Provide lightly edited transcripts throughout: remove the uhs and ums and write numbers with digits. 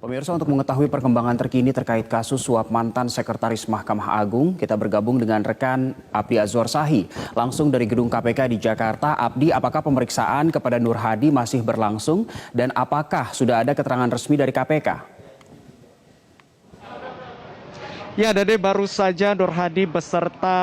Pemirsa, untuk mengetahui perkembangan terkini terkait kasus suap mantan Sekretaris Mahkamah Agung, kita bergabung dengan rekan Abdi Azwar Sahi. Langsung dari gedung KPK di Jakarta. Abdi, apakah pemeriksaan kepada Nur Hadi masih berlangsung dan apakah sudah ada keterangan resmi dari KPK? Ya, Dede, baru saja Nur Hadi beserta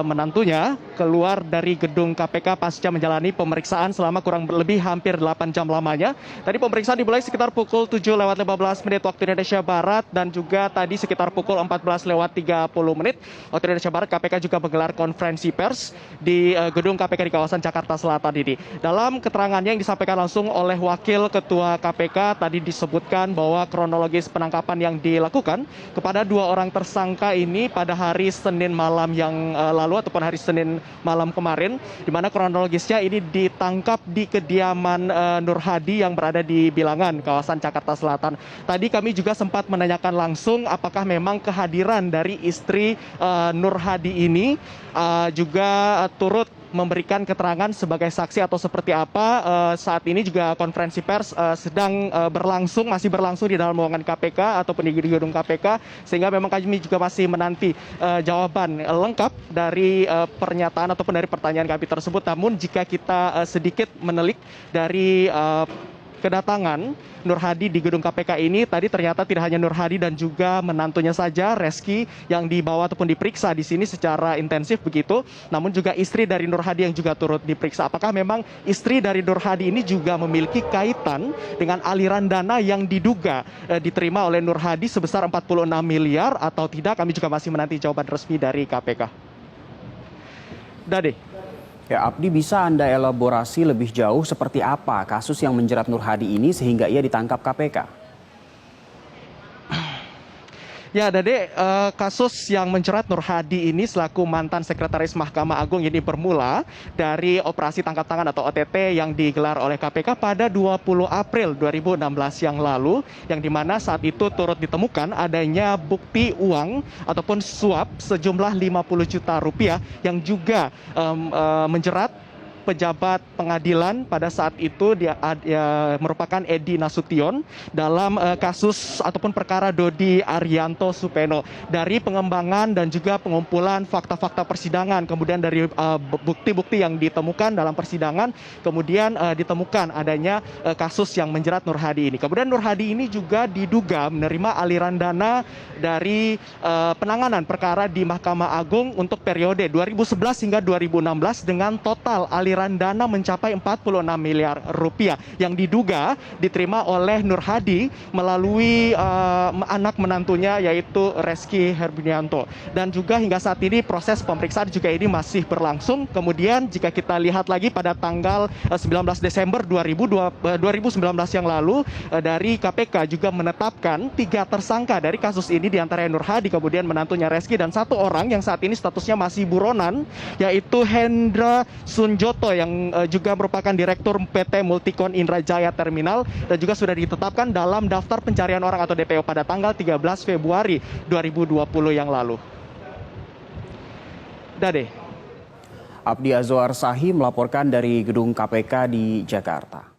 menantunya keluar dari gedung KPK pasca menjalani pemeriksaan selama kurang lebih hampir 8 jam lamanya. Tadi pemeriksaan dimulai sekitar pukul 7:15 waktu Indonesia Barat dan juga tadi sekitar pukul 14:30 waktu Indonesia Barat KPK juga menggelar konferensi pers di gedung KPK di kawasan Jakarta Selatan ini. Dalam keterangannya yang disampaikan langsung oleh Wakil Ketua KPK tadi disebutkan bahwa kronologis penangkapan yang dilakukan kepada dua orang tersangka ini pada hari Senin malam yang lalu ataupun hari Senin malam kemarin, di mana kronologisnya ini ditangkap di kediaman Nur Hadi yang berada di Bilangan, kawasan Jakarta Selatan. Tadi kami juga sempat menanyakan langsung apakah memang kehadiran dari istri Nur Hadi ini juga turut memberikan keterangan sebagai saksi atau seperti apa. Saat ini juga konferensi pers sedang masih berlangsung di dalam ruangan KPK ataupun di gedung KPK, sehingga memang kami juga masih menanti jawaban lengkap dari pernyataan ataupun dari pertanyaan kami tersebut. Namun jika kita sedikit menelik dari kedatangan Nur Hadi di gedung KPK ini, tadi ternyata tidak hanya Nur Hadi dan juga menantunya saja, Reski, yang dibawa ataupun diperiksa di sini secara intensif begitu, namun juga istri dari Nur Hadi yang juga turut diperiksa. Apakah memang istri dari Nur Hadi ini juga memiliki kaitan dengan aliran dana yang diduga diterima oleh Nur Hadi sebesar 46 miliar atau tidak? Kami juga masih menanti jawaban resmi dari KPK. Dade. Ya, Abdi, bisa Anda elaborasi lebih jauh seperti apa kasus yang menjerat Nur Hadi ini sehingga ia ditangkap KPK? Ya, Dade, kasus yang menjerat Nur Hadi ini selaku mantan Sekretaris Mahkamah Agung ini bermula dari operasi tangkap tangan atau OTT yang digelar oleh KPK pada 20 April 2016 yang lalu, yang dimana saat itu turut ditemukan adanya bukti uang ataupun suap sejumlah 50 juta rupiah yang juga menjerat pejabat pengadilan pada saat itu dia merupakan Edi Nasution dalam kasus ataupun perkara Dodi Arianto Supeno. Dari pengembangan dan juga pengumpulan fakta-fakta persidangan, kemudian dari bukti-bukti yang ditemukan dalam persidangan, kemudian ditemukan adanya kasus yang menjerat Nur Hadi ini. Kemudian Nur Hadi ini juga diduga menerima aliran dana dari penanganan perkara di Mahkamah Agung untuk periode 2011 hingga 2016 dengan total aliran dana mencapai 46 miliar rupiah yang diduga diterima oleh Nur Hadi melalui anak menantunya yaitu Reski Herbunianto. Dan juga hingga saat ini proses pemeriksaan juga ini masih berlangsung. Kemudian jika kita lihat lagi pada tanggal 19 Desember 2019 yang lalu, dari KPK juga menetapkan 3 tersangka dari kasus ini, diantaranya Nur Hadi, kemudian menantunya Reski, dan 1 orang yang saat ini statusnya masih buronan yaitu Hendra Sunjoto yang juga merupakan Direktur PT Multikon Indrajaya Terminal dan juga sudah ditetapkan dalam daftar pencarian orang atau DPO pada tanggal 13 Februari 2020 yang lalu. Dade. Abdi Azwar Sahi melaporkan dari gedung KPK di Jakarta.